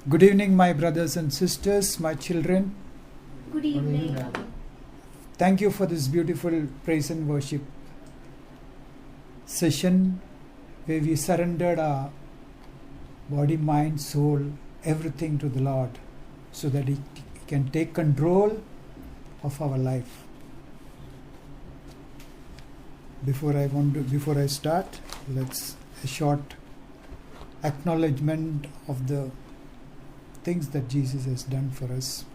Good evening, my brothers and sisters, my children. Good evening. Thank you for this beautiful praise and worship session where we surrendered our body, mind, soul, everything to the Lord so that He can take control of our life. Before I start, let's a short acknowledgement of the things that Jesus has done for us.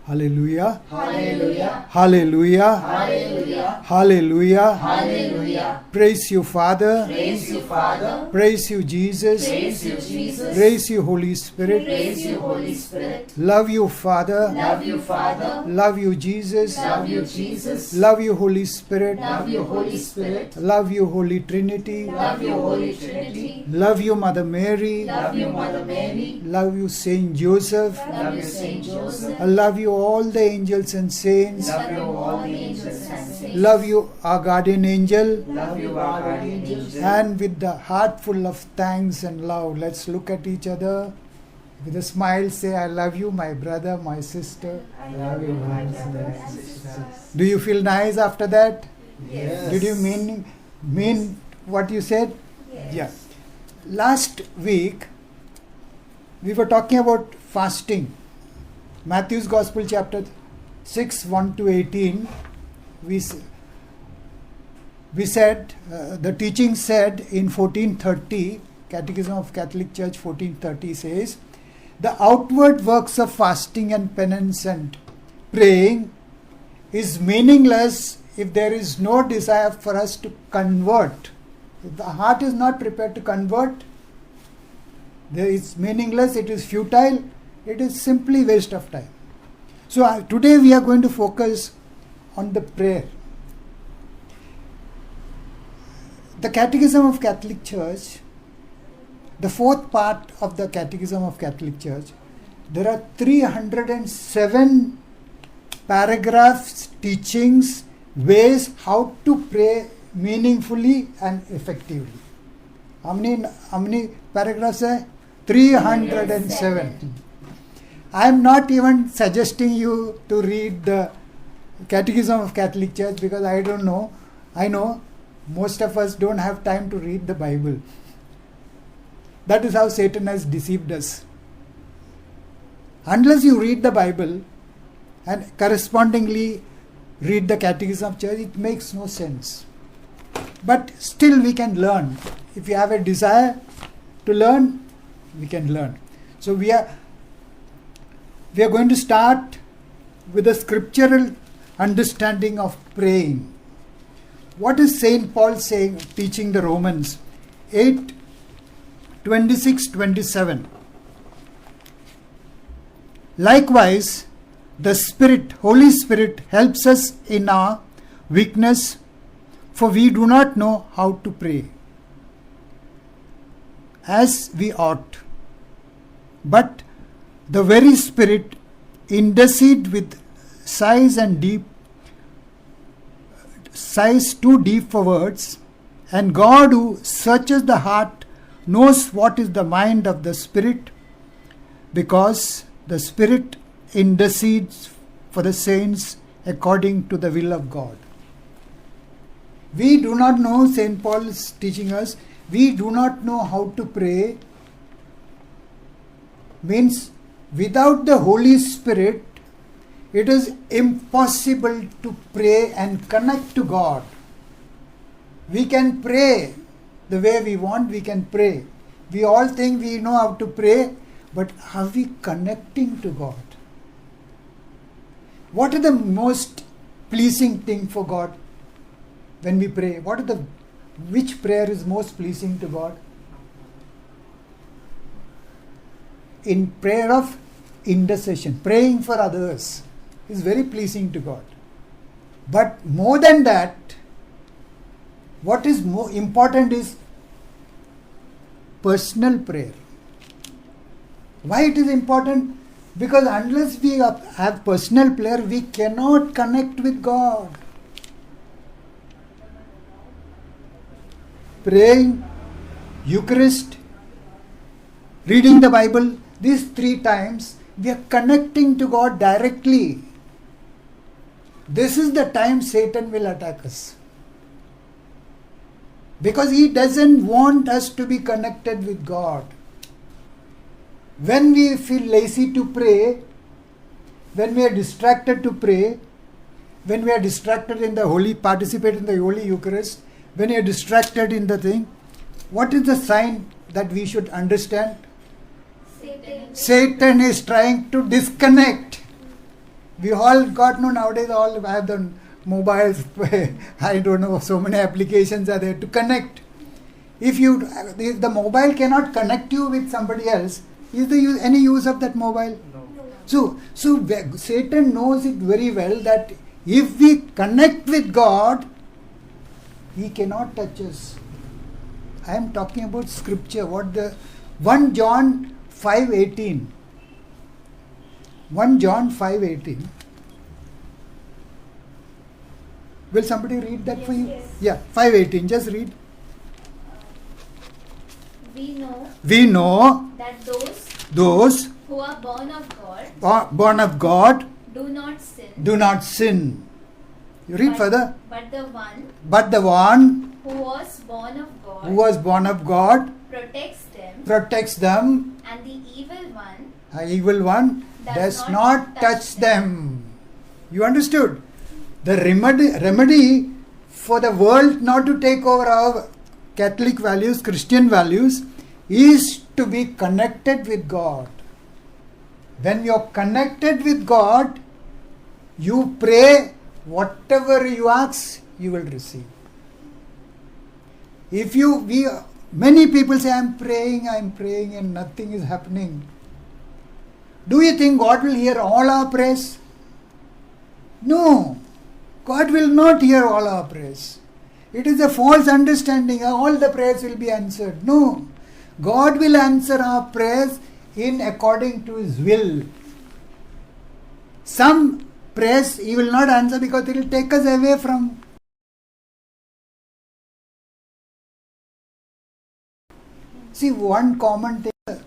Hallelujah. Hallelujah. Hallelujah. Hallelujah. Hallelujah. Hallelujah. Praise you, Father. Praise you, Father. Praise you, Jesus. Praise you, Jesus. Praise you, Holy Spirit. Praise you, Holy Spirit. Love you, Father. Love you, Father. Love you, Jesus. Love you, Jesus. Love you, Holy Spirit. Love you, Holy Spirit. Love you, Holy Trinity. Love you, Holy Trinity. Love you, Mother Mary. Love you, Mother Mary. Love you, Saint Joseph. Love you, Saint Joseph. I love you, all the angels and saints. Love you, all the angels and saints. Love you, our guardian angel. Love you, our guardian angel. And with the heart full of thanks and love, let's look at each other. With a smile, say, I love you, my brother, my sister. I love you, my brothers and sisters. Do you feel nice after that? Yes. Did you mean what you said? Yes. Yeah. Last week, we were talking about fasting. Matthew's Gospel, chapter 6, 1 to 18. We said, the teaching said in 1430, Catechism of Catholic Church 1430 says, the outward works of fasting and penance and praying is meaningless if there is no desire for us to convert. If the heart is not prepared to convert, there is meaningless, it is futile, it is simply waste of time. So today we are going to focus on the prayer. The Catechism of Catholic Church, the fourth part of the Catechism of Catholic Church, there are 307 paragraphs, teachings, ways how to pray meaningfully and effectively. How many paragraphs are? 307. I am not even suggesting you to read the Catechism of Catholic Church because I don't know. I know most of us don't have time to read the Bible. That is how Satan has deceived us. Unless you read the Bible and correspondingly read the Catechism of Church, it makes no sense. But still we can learn. If you have a desire to learn, we can learn. So we are going to start with a scriptural understanding of praying. What is Saint Paul saying, teaching the Romans? 8, 26, 27. Likewise, the Spirit, Holy Spirit, helps us in our weakness, for we do not know how to pray as we ought. But the very Spirit intercedes with sighs too deep for words, and God, who searches the heart, knows what is the mind of the Spirit, because the Spirit intercedes for the saints according to the will of God. We do not know, St. Paul is teaching us, we do not know how to pray, means without the Holy Spirit, it is impossible to pray and connect to God. We can pray the way we want, we can pray. We all think we know how to pray, but are we connecting to God? What is the most pleasing thing for God when we pray? Which prayer is most pleasing to God? In prayer of intercession, praying for others is very pleasing to God. But more than that, what is more important is personal prayer. Why it is important? Because unless we have personal prayer, we cannot connect with God. Praying, Eucharist, reading the Bible, these 3 times, we are connecting to God directly. This is the time Satan will attack us. Because he doesn't want us to be connected with God. When we feel lazy to pray, when we are distracted to pray, when we are distracted in the holy, participate in the Holy Eucharist, when we are distracted in the thing, what is the sign that we should understand? Satan is trying to disconnect. We all got nowadays all have the mobiles. I don't know, so many applications are there to connect. If the mobile cannot connect you with somebody else, is there any use of that mobile? No. So Satan knows it very well that if we connect with God, he cannot touch us. I am talking about scripture. 1 John 5:18. 1 John 5:18. Will somebody read that for you? Yes. Yeah, 5:18. Just read. We know that that those who are born of God born of God do not sin. do not sin. You read But- further. But the But the one one who was born of God who was born of God protects them, protects them, and the evil one does not touch them. You understood? The remedy for the world not to take over our Catholic values, Christian values, is to be connected with God. When you are connected with God, you pray, whatever you ask, you will receive. Many people say, I'm praying, and nothing is happening. Do you think God will hear all our prayers? No. God will not hear all our prayers. It is a false understanding. All the prayers will be answered. No. God will answer our prayers in according to His will. Some prayers He will not answer because it will take us away from. See, one common thing.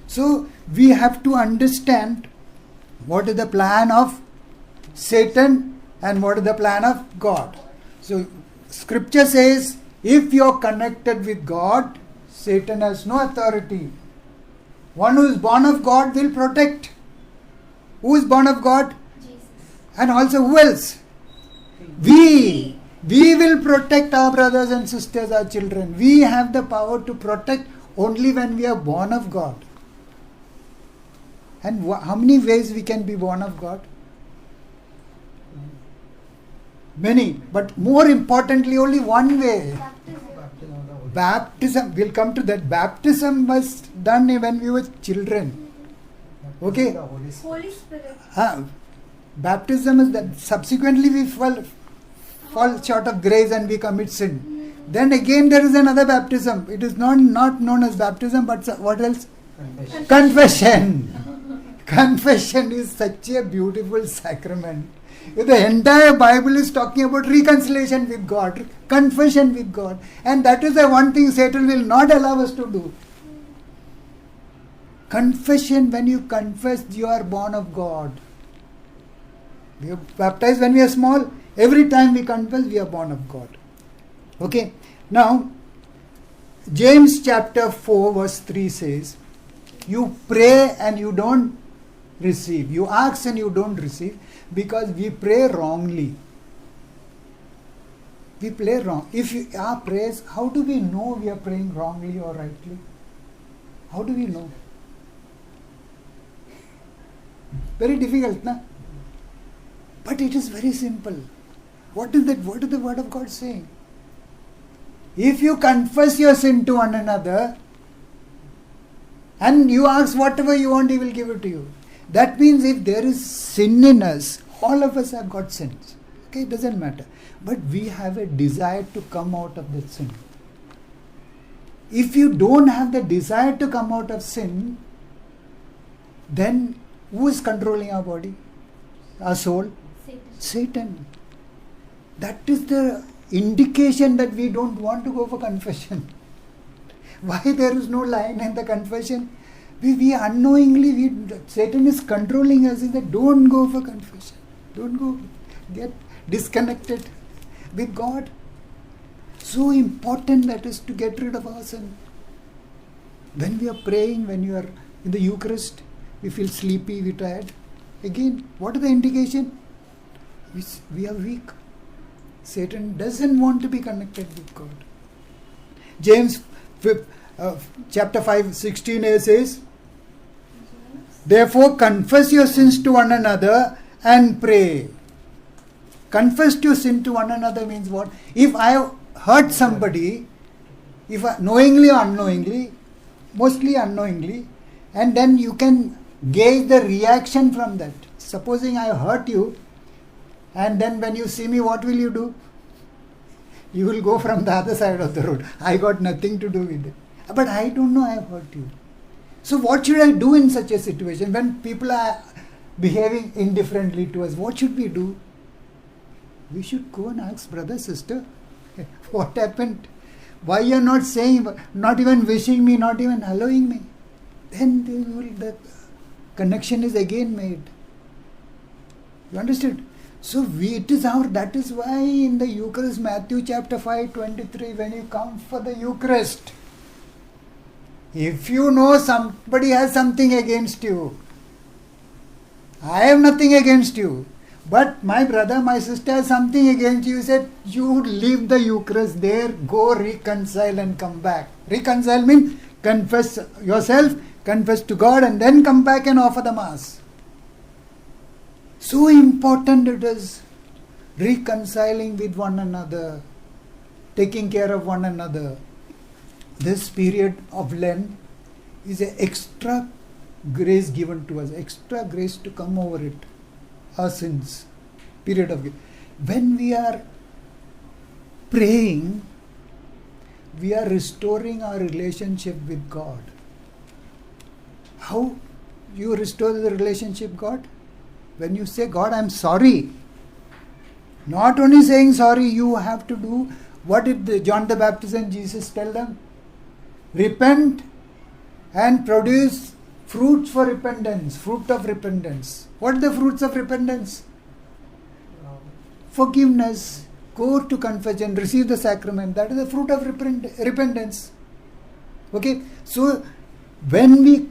So, we have to understand what is the plan of Satan and what is the plan of God. So, Scripture says, if you are connected with God, Satan has no authority. One who is born of God will protect. Who is born of God? Jesus. And also who else? We will protect our brothers and sisters, our children. We have the power to protect only when we are born of God. And how many ways we can be born of God? Many. But more importantly, only one way. Baptism. We'll come to that. Baptism was done when we were children. Okay? Holy Spirit. Baptism is that subsequently we fall short of grace and we commit sin. Then again there is another baptism. It is not known as baptism, but what else? Confession. Confession is such a beautiful sacrament. The entire Bible is talking about reconciliation with God, confession with God. And that is the one thing Satan will not allow us to do. Confession, when you confess, you are born of God. We are baptized when we are small. Every time we confess, we are born of God. Okay. Now, James chapter 4 verse 3 says, you pray and you don't receive. You ask and you don't receive because we pray wrongly. We pray wrong. If our prayers, how do we know we are praying wrongly or rightly? How do we know? Very difficult, na? But it is very simple. What is that? What is the word of God saying? If you confess your sin to one another and you ask whatever you want, He will give it to you. That means if there is sin in us, all of us have got sins. Okay, it doesn't matter. But we have a desire to come out of that sin. If you don't have the desire to come out of sin, then who is controlling our body? Our soul? Satan. That is the indication that we don't want to go for confession. Why there is no line in the confession? We unknowingly, Satan is controlling us. He said, don't go for confession. Don't go. Get disconnected with God. So important that is to get rid of our sin. When we are praying, when you are in the Eucharist, we feel sleepy, we tired. Again, what is the indication? We are weak. Satan doesn't want to be connected with God. James chapter 5, 16a says, therefore confess your sins to one another and pray. Confess your sin to one another means what? If I have hurt somebody, if I, knowingly or unknowingly, mostly unknowingly, and then you can gauge the reaction from that. Supposing I hurt you, and then when you see me, what will you do? You will go from the other side of the road. I got nothing to do with it. But I don't know I have hurt you. So what should I do in such a situation? When people are behaving indifferently to us, what should we do? We should go and ask brother, sister, what happened? Why you are not saying, not even wishing me, not even allowing me? Then the connection is again made. You understood? So that is why in the Eucharist, Matthew chapter 5:23, when you come for the Eucharist, if you know somebody has something against you, I have nothing against you, but my brother, my sister has something against you, said, you leave the Eucharist there, go reconcile and come back. Reconcile means confess yourself, confess to God, and then come back and offer the Mass. So important it is, reconciling with one another, taking care of one another. This period of Lent is an extra grace given to us, extra grace to come over it, our sins. Period of grace. When we are praying, we are restoring our relationship with God. How you restore the relationship with God? When you say, God, I am sorry. Not only saying sorry, you have to do, what did John the Baptist and Jesus tell them? Repent and produce fruits for repentance, fruit of repentance. What are the fruits of repentance? Forgiveness. Go to confession, receive the sacrament. That is the fruit of repentance. Okay? So, when we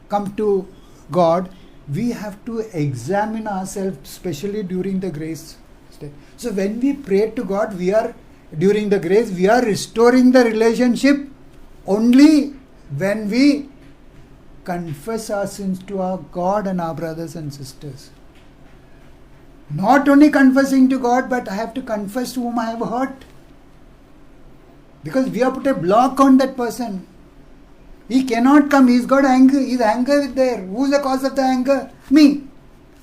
come to God, we have to examine ourselves, especially during the grace stay. So when we pray to God, during the grace, we are restoring the relationship only when we confess our sins to our God and our brothers and sisters. Not only confessing to God, but I have to confess to whom I have hurt. Because we have put a block on that person. He cannot come. He's got anger. His anger is there. Who's the cause of the anger? Me.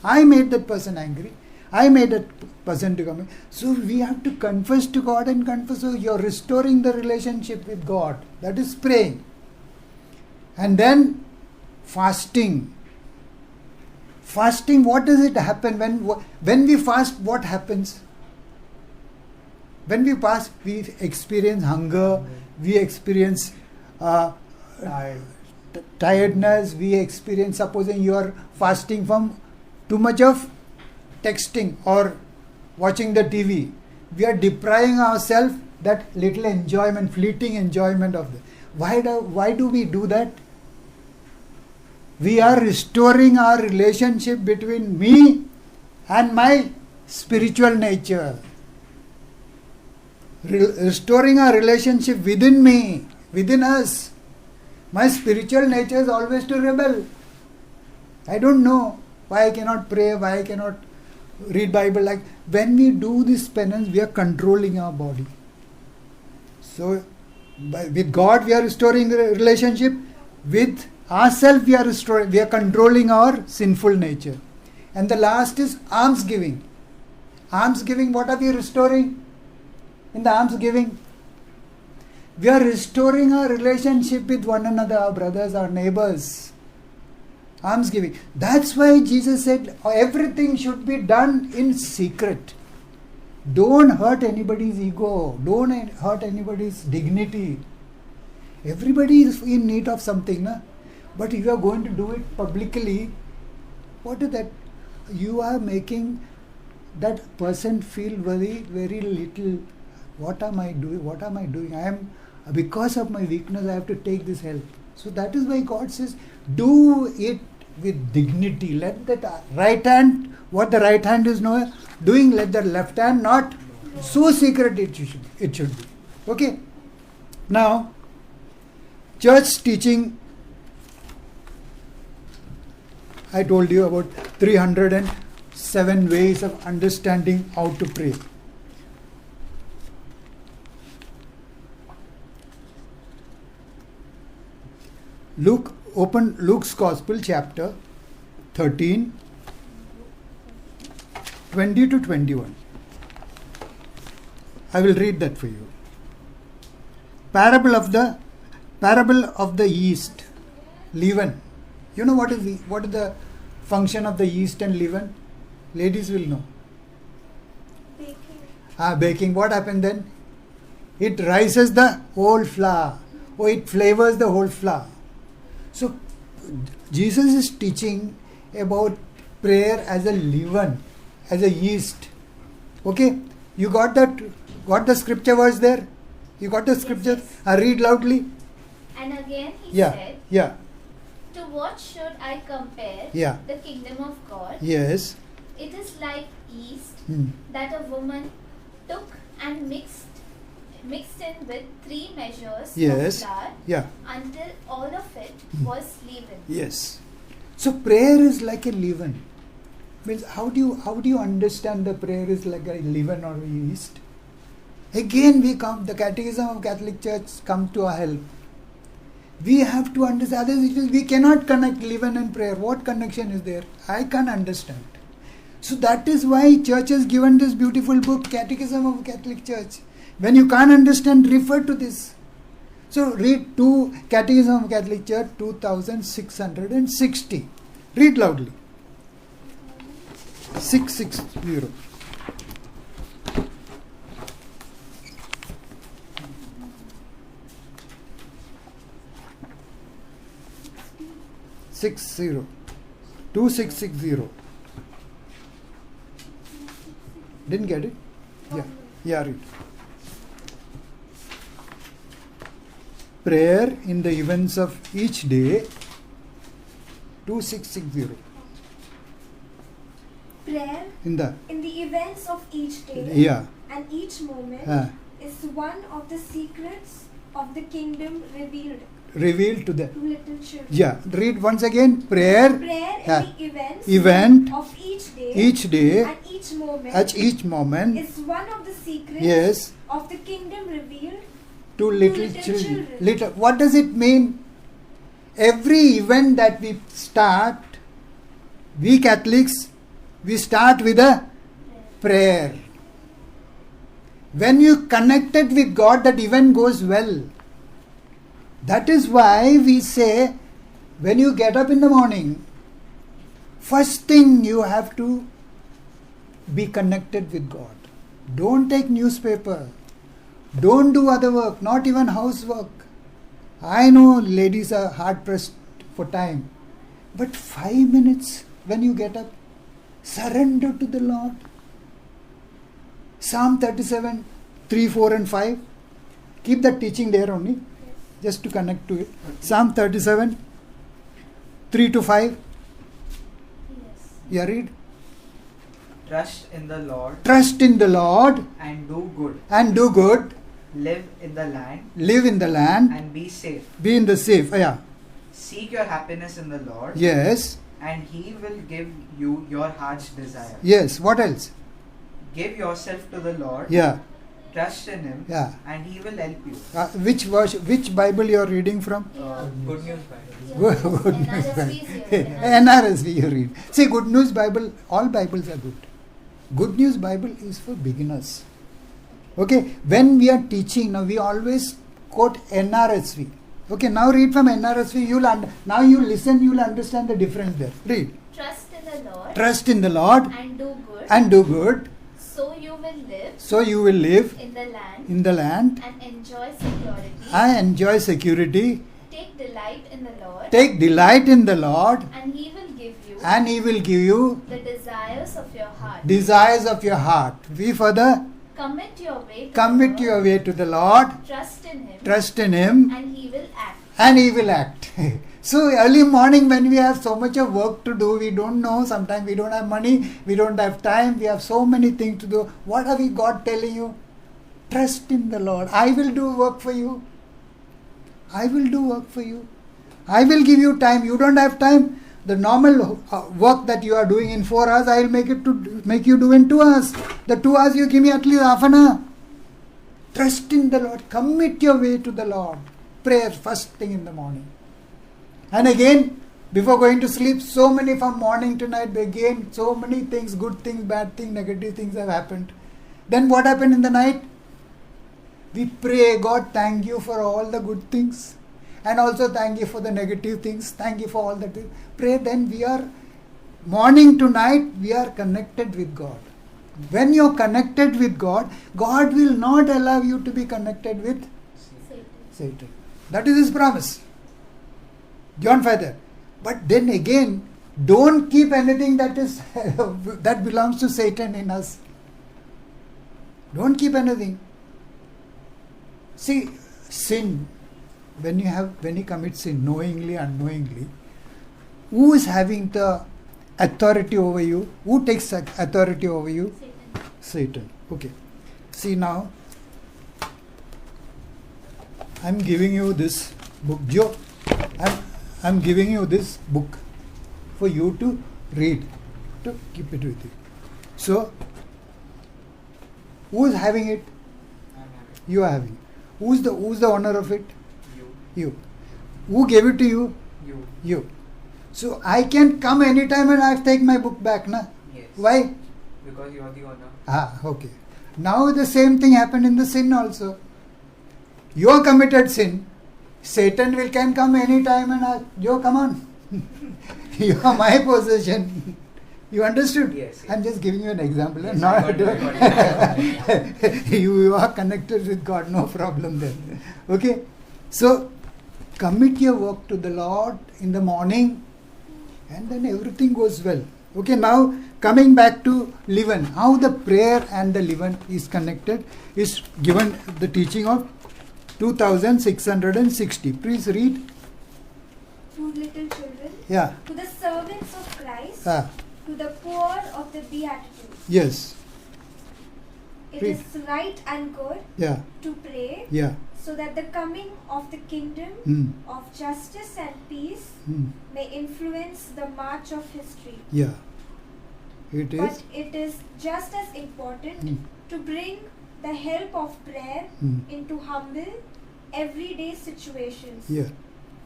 I made that person angry. I made that person to come. So we have to confess to God and confess. So you're restoring the relationship with God. That is praying. And then fasting. Fasting, what does it happen? When we fast, what happens? When we fast, we experience hunger. We experience tiredness, we experience, supposing you are fasting from too much of texting or watching the TV. We are depriving ourselves that little enjoyment, fleeting enjoyment of it. Why do we do that? We are restoring our relationship between me and my spiritual nature. Restoring our relationship within me, within us. My spiritual nature is always to rebel. I don't know why I cannot pray, why I cannot read Bible. Like when we do this penance, we are controlling our body. So with God we are restoring the relationship. With ourselves we are controlling our sinful nature. And the last is almsgiving. Almsgiving, what are we restoring? In the almsgiving, we are restoring our relationship with one another, our brothers, our neighbors. Almsgiving. That's why Jesus said everything should be done in secret. Don't hurt anybody's ego. Don't hurt anybody's dignity. Everybody is in need of something. Na? But if you are going to do it publicly, what is that? You are making that person feel very, very little. What am I doing? What am I doing? Because of my weakness, I have to take this help. So that is why God says, do it with dignity. Let that right hand, what the right hand is doing, let the left hand not so secret it should be. Okay. Now, church teaching, I told you about 307 ways of understanding how to pray. Open Luke's Gospel, chapter 13, 20 to 21. I will read that for you. Parable of the yeast, leaven. You know what is the function of the yeast and leaven? Ladies will know. Baking. Baking. What happened then? It rises the whole flour. It flavors the whole flour. So, Jesus is teaching about prayer as a leaven, as a yeast. Okay? You got that? Got the scripture verse there? You got the scripture? Yes. Read loudly. And again he Yeah. said, Yeah. to what should I compare Yeah. the kingdom of God? Yes. It is like yeast Hmm. that a woman took and mixed in with 3 measures Yes. of flour Yeah. until all of it was leavened. Yes. So prayer is like a leaven. Means how do you understand the prayer is like a leaven or a yeast? Again the Catechism of Catholic Church come to our help. We have to understand, otherwise we cannot connect leaven and prayer. What connection is there? I can't understand. So that is why Church has given this beautiful book, Catechism of Catholic Church. When you can't understand, refer to this. So read Catechism of Catholic Church 2660. Read loudly. 660. Six zero. 2660. Didn't get it? Yeah, read. Prayer in the events of each day, 2660. Prayer In the events of each day yeah. and each moment is one of the secrets of the kingdom Revealed to them. to little children. Yeah. Read once again. Prayer Prayer Yeah. in the Event of each day and each moment is one of the secrets yes of the kingdom revealed to little little children. children. What does it mean? Every event that we start, we Catholics, we start with a prayer. When you connected with God, that event goes well. That is why we say, when you get up in the morning, first thing you have to be connected with God. Don't take newspaper. Don't do other work, not even housework. I know ladies are hard pressed for time. But 5 minutes when you get up, surrender to the Lord. Psalm 37, 3, 4 and 5. Keep that teaching there only, just to connect to it. Psalm 37, 3 to 5. Yes. Yeah, read. Trust in the Lord Trust in the Lord and do good. and do good. Live in the land Live in the land. and be safe. Be in the safe. Yeah. Seek your happiness in the Lord, Yes. and He will give you your heart's desire. Yes. What else? Give yourself to the Lord, Yeah. trust in Him, Yeah. and He will help you. Which verse? Which Bible you are reading from? Good News Bible. Good News NRSV Bible. is here. NRSV you read. See, Good News Bible, all Bibles are good. Good News Bible is for beginners. Okay, when we are teaching, now we always quote NRSV. Okay, now read from NRSV. Now you listen, you will understand the difference there. Read. Trust in the Lord Trust in the Lord and do good, and do good, so you will live so you will live in the land in the land and enjoy security. and enjoy security. Take delight in the Lord, Take delight in the Lord, and He will give you and He will give you the desires of your heart. desires of your heart. We further Commit your way to commit the your Lord. way to the Lord, Trust in Him, trust in Him, and He will act. and He will act. So early morning when we have so much of work to do, we don't know, sometimes we don't have money, we don't have time, we have so many things to do. What are we God telling you? Trust in the Lord. I will do work for you. I will do work for you. I will give you time. You don't have time. The normal work that you are doing in 4 hours, I will make you do in 2 hours. The 2 hours you give me at least half an hour. Trust in the Lord. Commit your way to the Lord. Prayer first thing in the morning. And again, before going to sleep, so many from morning to night, again, so many things, good things, bad things, negative things have happened. Then what happened in the night? We pray, God, thank you for all the good things. And also thank you for the negative things. Thank you for all the things. Pray, then we are, morning to night, we are connected with God. When you are connected with God, God will not allow you to be connected with Satan. Satan. That is His promise. John 5 there. But then again, don't keep anything that is that belongs to Satan in us. Don't keep anything. See, sin, when you commit sin, knowingly, unknowingly, who is having the authority over you? Who takes authority over you? Satan. Satan. Okay. See now, I'm giving you this book. Joe, I'm giving you this book for you to read, to keep it with you. So, who is having it? I'm having You are having it. Who's the owner of it? you. You. Who gave it to you? You. You. So I can come anytime and I take my book back, na? Yes. Why? Because you are the owner. Ah, okay. Now the same thing happened in the sin also. You are committed sin. Satan can come anytime and ask, Joe, come on. You are my possession. You understood? Yes, yes. I'm just giving you an example. Yes, Not I got it. you are connected with God, no problem then. Okay? So, commit your work to the Lord in the morning and then everything goes well. Okay, now coming back to leaven, how the prayer and the leaven is connected is given the teaching of 2660. Please read. To little children, Yeah. to the servants of Christ, Ah, to the poor of the Beatitudes. yes. It Read. is right and good Yeah. to pray Yeah. so that the coming of the kingdom Mm. of justice and peace Mm. may influence the march of history. Yeah. It is. But it is just as important Mm. to bring the help of prayer Mm. into humble, everyday situations. Yeah.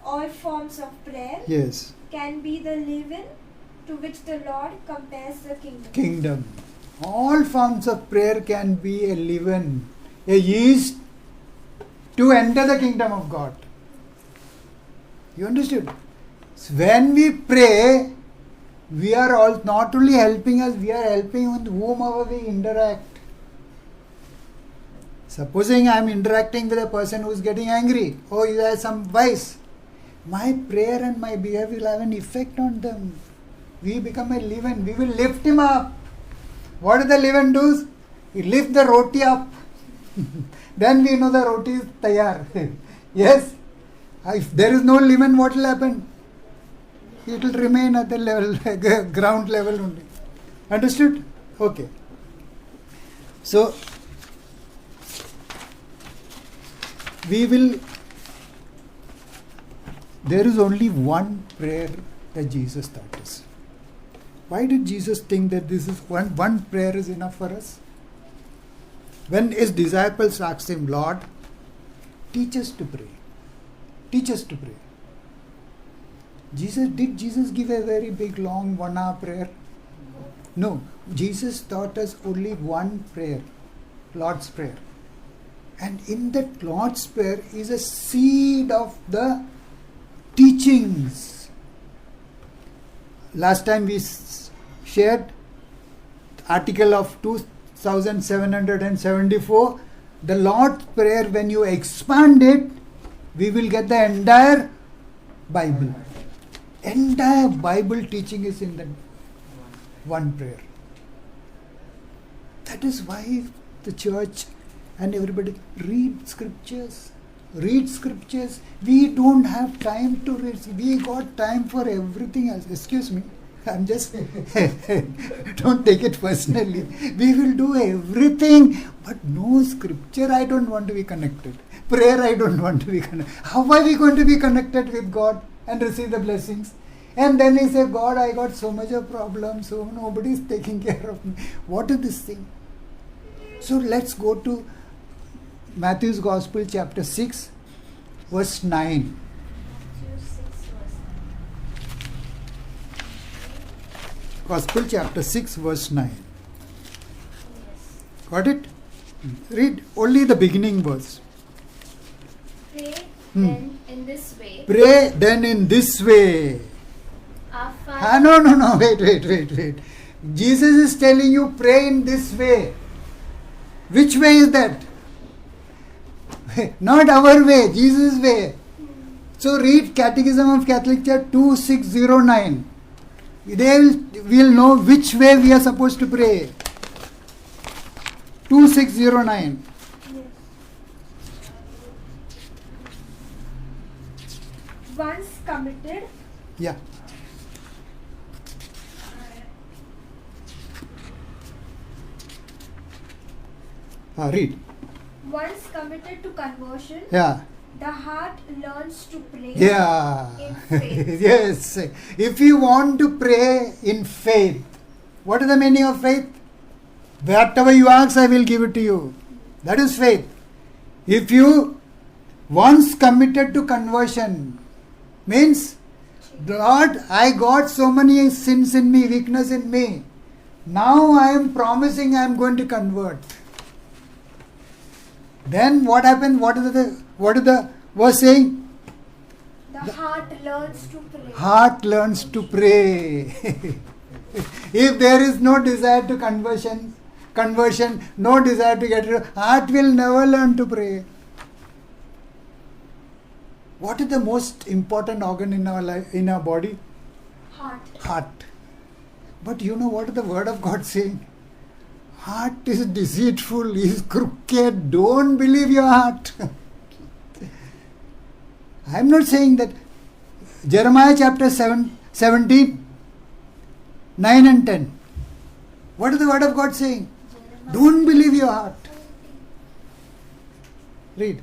All forms of prayer Yes. can be the leaven to which the Lord compares the kingdom. Kingdom. All forms of prayer can be a leaven, a yeast to enter the kingdom of God. You understood? So when we pray, we are all not only helping us, we are helping with whomever we interact. Supposing I am interacting with a person who is getting angry, or he has some vice, my prayer and my behavior will have an effect on them. We become a leaven. We will lift him up. What does the leaven do? We lift the roti up. Then we know the roti is tayar. Yes. If there is no leaven, what will happen? It will remain at the level, ground level only. Understood? Okay. So, there is only one prayer that Jesus taught us. Why did Jesus think that this is one prayer is enough for us? When his disciples asked him, Lord, teach us to pray. Teach us to pray. Did Jesus give a very big, long 1 hour prayer? No. Jesus taught us only one prayer, Lord's Prayer. And in that Lord's Prayer is a seed of the teachings. Last time we shared article of 2774, the Lord's Prayer, when you expand it, we will get the entire Bible. Entire Bible teaching is in that one prayer. That is why the church and everybody read scriptures. Read scriptures. We don't have time to read. We got time for everything else. Excuse me. I'm just, don't take it personally. We will do everything, but no scripture. I don't want to be connected. Prayer, I don't want to be connected. How are we going to be connected with God and receive the blessings? And then he said, God, I got so much of problems, so nobody is taking care of me. What is this thing? So let's go to Matthew's Gospel, chapter 6, verse 9. Matthew 6 verse 9. Gospel, chapter 6, verse 9. Yes. Got it? Read only the beginning verse. Pray Hmm. then in this way. Pray then in this way. Our Father. No, wait. Jesus is telling you, pray in this way. Which way is that? Not our way, Jesus' way. So read Catechism of Catholic Church 2609. They will know which way we are supposed to pray. 2609. Yes. Once committed, Yeah. Read. once committed to conversion, Yeah. the heart learns to pray Yeah. in faith. Yes. If you want to pray in faith, what is the meaning of faith? Whatever you ask, I will give it to you. That is faith. If you once committed to conversion, means, Lord, I got so many sins in me, weakness in me. Now I am promising I am going to convert. Then what happened? What is the verse saying? The heart learns to pray. Heart learns to pray. If there is no desire to conversion, no desire to get rid of, heart will never learn to pray. What is the most important organ in our life, in our body? Heart. Heart. But you know what is the word of God saying? Heart is deceitful, is crooked. Don't believe your heart. I am not saying that. Jeremiah chapter 17, 9 and 10. What is the word of God saying? Jeremiah. Don't believe your heart. Read.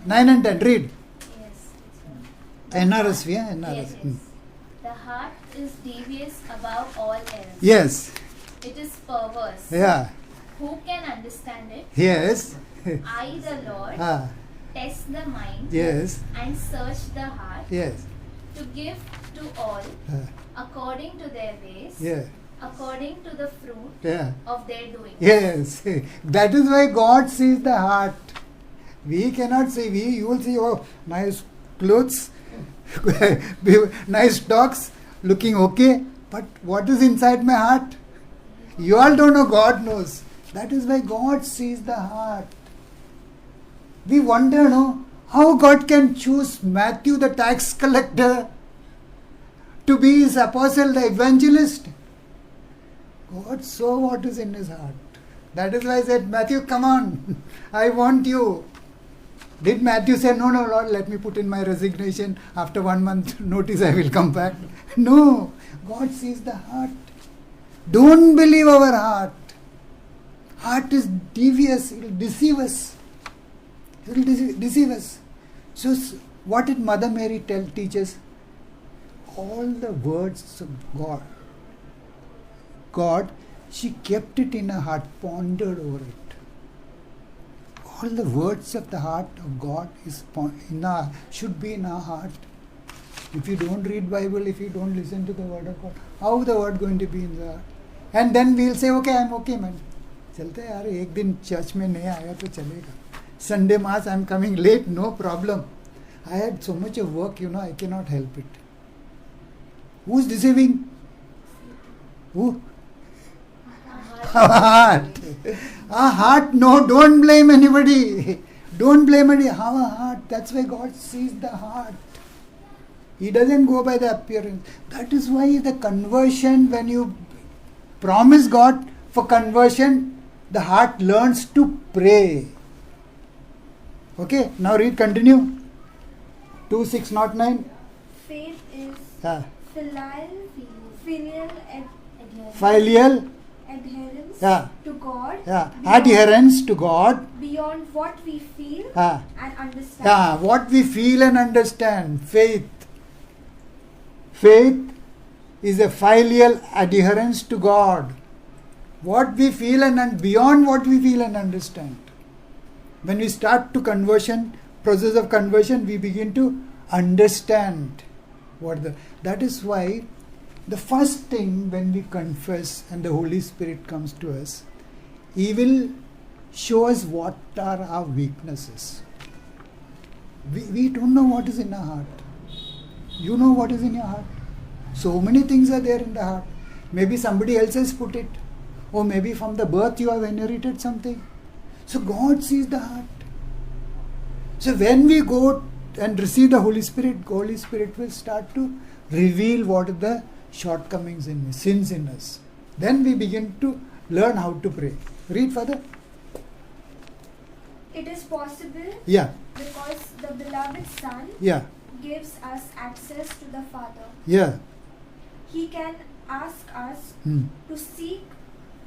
9 and 10. Read. Yes. NRSV. Yes, NRSV. yes. The heart is devious above all else. Yes. It is perverse. Yeah. Who can understand it? Yes. I, the Lord, Ah. test the mind Yes. and search the heart Yes. to give to all Ah. according to their ways, Yeah. according to the fruit Yeah. of their doing. Yes. That is why God sees the heart. We cannot see. You will see, oh, nice clothes, nice dogs, looking okay. But what is inside my heart? You all don't know, God knows. That is why God sees the heart. We wonder, no, how God can choose Matthew the tax collector to be his apostle, the evangelist. God saw what is in his heart. That is why I said, Matthew, come on, I want you. Did Matthew say, no, Lord, let me put in my resignation. After 1 month notice, I will come back. No, God sees the heart. Don't believe our heart. Heart is devious. It will deceive us. It will deceive us. So, what did Mother Mary teach us? All the words of God, she kept it in her heart, pondered over it. All the words of the heart of God should be in our heart. If you don't read Bible, if you don't listen to the word of God, how the word going to be in the heart? And then we'll say, okay, I'm okay, man. चलते हैं यार, एक दिन church में नहीं आया तो चलेगा. Sunday mass, I'm coming late, no problem. I had so much of work, I cannot help it. Who's deceiving? Who? Our heart. Our heart, no, don't blame anybody. Don't blame anybody. Our heart, that's why God sees the heart. He doesn't go by the appearance. That is why the conversion, when you promise God for conversion, the heart learns to pray. Okay, now read, continue. 2609. Faith is Ah. filial Filial adherence Yeah. to God adherence to God. beyond what we feel Ah. and understand. What we feel and understand. Faith. Faith is a filial adherence to God. What we feel and beyond what we feel and understand. When we start to process of conversion, we begin to understand that is why the first thing when we confess and the Holy Spirit comes to us, He will show us what are our weaknesses. We don't know what is in our heart. You know what is in your heart. So many things are there in the heart. Maybe somebody else has put it. Or maybe from the birth you have inherited something. So God sees the heart. So when we go and receive the Holy Spirit will start to reveal what are the shortcomings in me, sins in us. Then we begin to learn how to pray. Read further. It is possible Yeah. because the beloved Son Yeah. gives us access to the Father. Yeah. He can ask us Hmm. to seek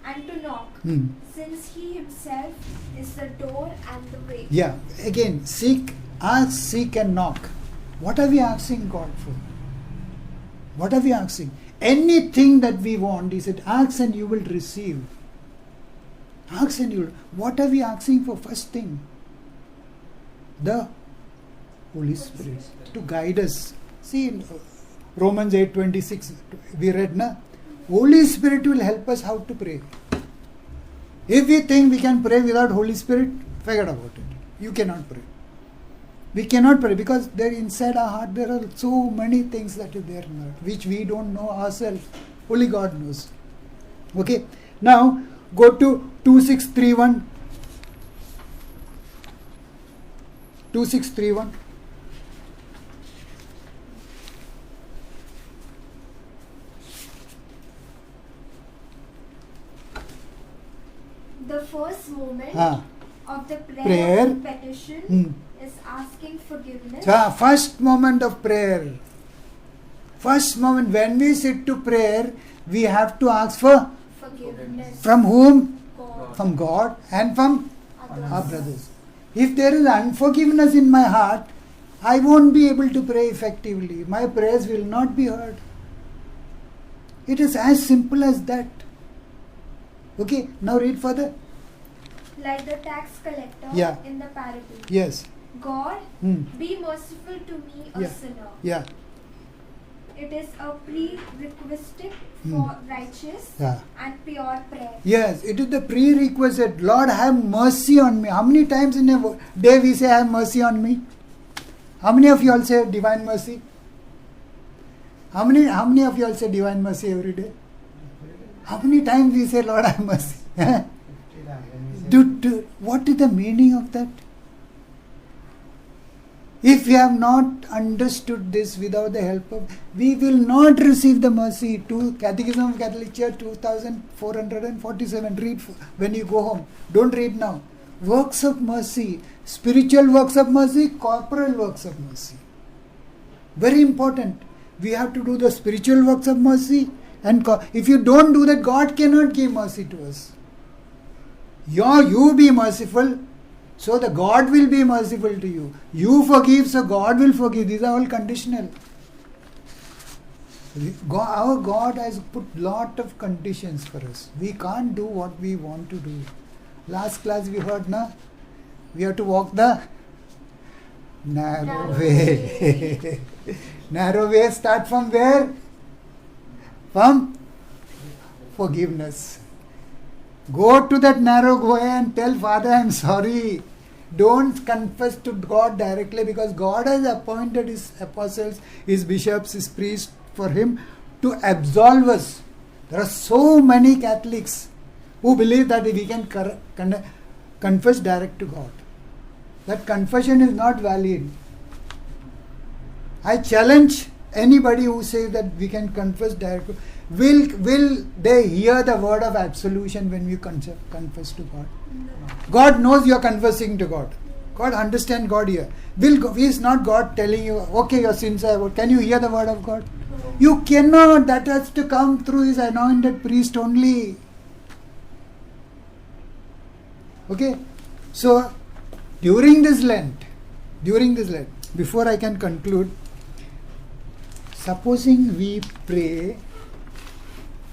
and to knock, Hmm. since He Himself is the door and the way. Yeah. Again, ask, seek and knock. What are we asking God for? What are we asking? Anything that we want, He said, ask and you will receive. Ask and you will. What are we asking for? First thing, the Holy Spirit to guide us. See, in Romans 8:26, we read, na? Holy Spirit will help us how to pray. If we think we can pray without Holy Spirit, forget about it. You cannot pray. We cannot pray because there inside our heart there are so many things that are there in our heart, which we don't know ourselves. Only God knows. Okay. Now go to 2631. 2631. The first moment Ah. of the Prayer. petition Hmm. is asking forgiveness. First moment of prayer. First moment when we sit to prayer, we have to ask for Forgiveness. from whom? God. From God and from Others. our brothers. If there is unforgiveness in my heart, I won't be able to pray effectively. My prayers will not be heard. It is as simple as that. Okay, now read further. Like the tax collector Yeah. in the parable. Yes. God, Hmm. be merciful to me, a Yeah. sinner. Yeah. It is a prerequisite Hmm. for righteous Yeah. and pure prayer. Yes, it is the prerequisite. Lord, have mercy on me. How many times in a day we say, have mercy on me? How many of you all say divine mercy? How many of you all say divine mercy every day? How many times we say, Lord, have mercy? What is the meaning of that? If we have not understood this without the help of, we will not receive the mercy. To Catechism of Catholic Church 2447. Read when you go home. Don't read now. Works of mercy, spiritual works of mercy, corporal works of mercy. Very important. We have to do the spiritual works of mercy, and if you don't do that, God cannot give mercy to us. You be merciful, so the God will be merciful to you. You forgive, so God will forgive. These are all conditional. Our God has put lot of conditions for us. We can't do what we want to do. Last class we heard, na? We have to walk the narrow way. Narrow way start from where? From forgiveness. Go to that narrow way and tell Father, I am sorry. Don't confess to God directly, because God has appointed His apostles, His bishops, His priests for Him to absolve us. There are so many Catholics who believe that we can confess direct to God. That confession is not valid. I challenge anybody who says that we can confess directly, will they hear the word of absolution when we confess to God? God knows you are confessing to God. God understand God here. Is not God telling you, okay, your sins are over. Can you hear the word of God? You cannot. That has to come through his anointed priest only. Okay? So, during this Lent, before I can conclude, supposing we pray,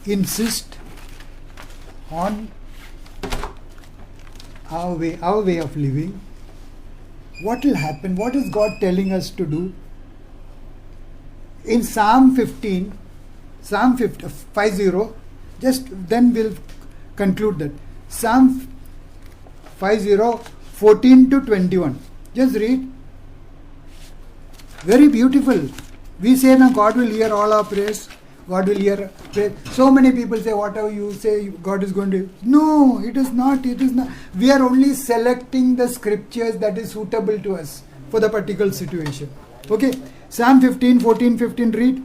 insist on our way of living, what will happen? What is God telling us to do? In Psalm 50, just then we'll conclude that. Psalm 50, 14 to 21. Just read. Very beautiful. We say now God will hear all our prayers. God will hear prayer. So many people say whatever you say God is going to. No, it is not. It is not. We are only selecting the scriptures that is suitable to us for the particular situation. Okay. Psalm 15, 14, 15, read.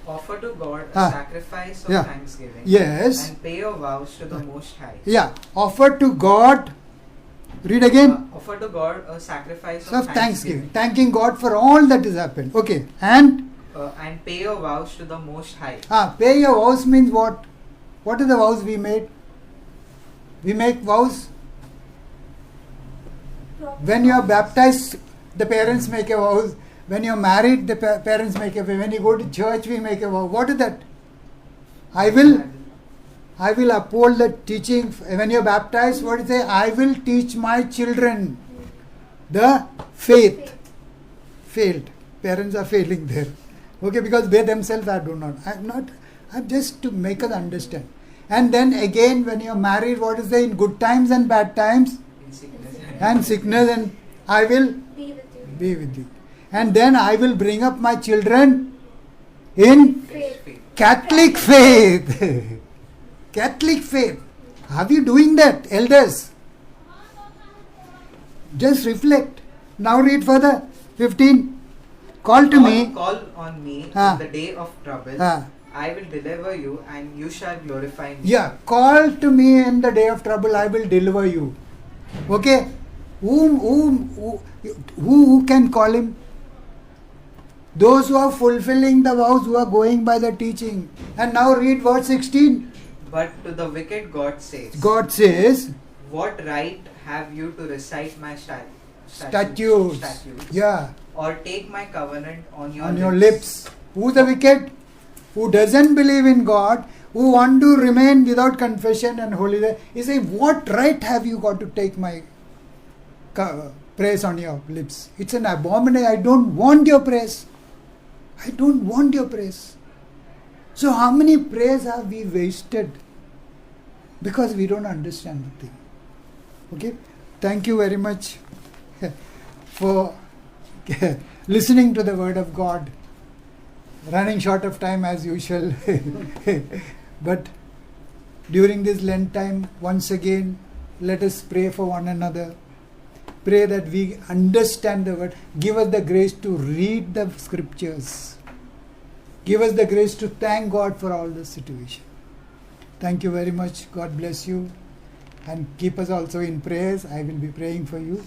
Offer to God a sacrifice of thanksgiving. Yes. And pay your vows to the Most High. Yeah. Offer to God. Read again. Offer to God a sacrifice of thanksgiving. Thanking God for all that has happened. Okay. And pay your vows to the Most High. Pay your vows means what? What are the vows we made? We make vows. When you are baptized, the parents make a vow. When you are married, the parents make a vow. When you go to church, we make a vow. What is that? I will uphold the teaching. When you are baptized, what is it? I will teach my children the faith. Failed. Parents are failing there. Okay, because they themselves I'm just to make us understand. And then again, when you are married, what is it? In good times and bad times? And sickness, and I will be with you. And then I will bring up my children in Catholic faith. Catholic faith. Are you doing that, elders? Just reflect. Now read further. 15. Call on me in the day of trouble. I will deliver you, and you shall glorify me. Yeah, call to me in the day of trouble. I will deliver you. Okay, who can call him? Those who are fulfilling the vows, who are going by the teaching. And now read verse 16. But to the wicked God says. God says. What right have you to recite my statutes? Yeah. Or take my covenant on your lips. Who's the wicked? Who doesn't believe in God, who want to remain without confession and holiness. He says, what right have you got to take my praise on your lips? It's an abomination. I don't want your praise. I don't want your praise. So how many prayers have we wasted? Because we don't understand the thing. Okay? Thank you very much for listening to the word of God. Running short of time as usual. But during this Lent time, once again, let us pray for one another. Pray that we understand the word. Give us the grace to read the scriptures. Give us the grace to thank God for all the situation. Thank you very much. God bless you. And keep us also in prayers. I will be praying for you.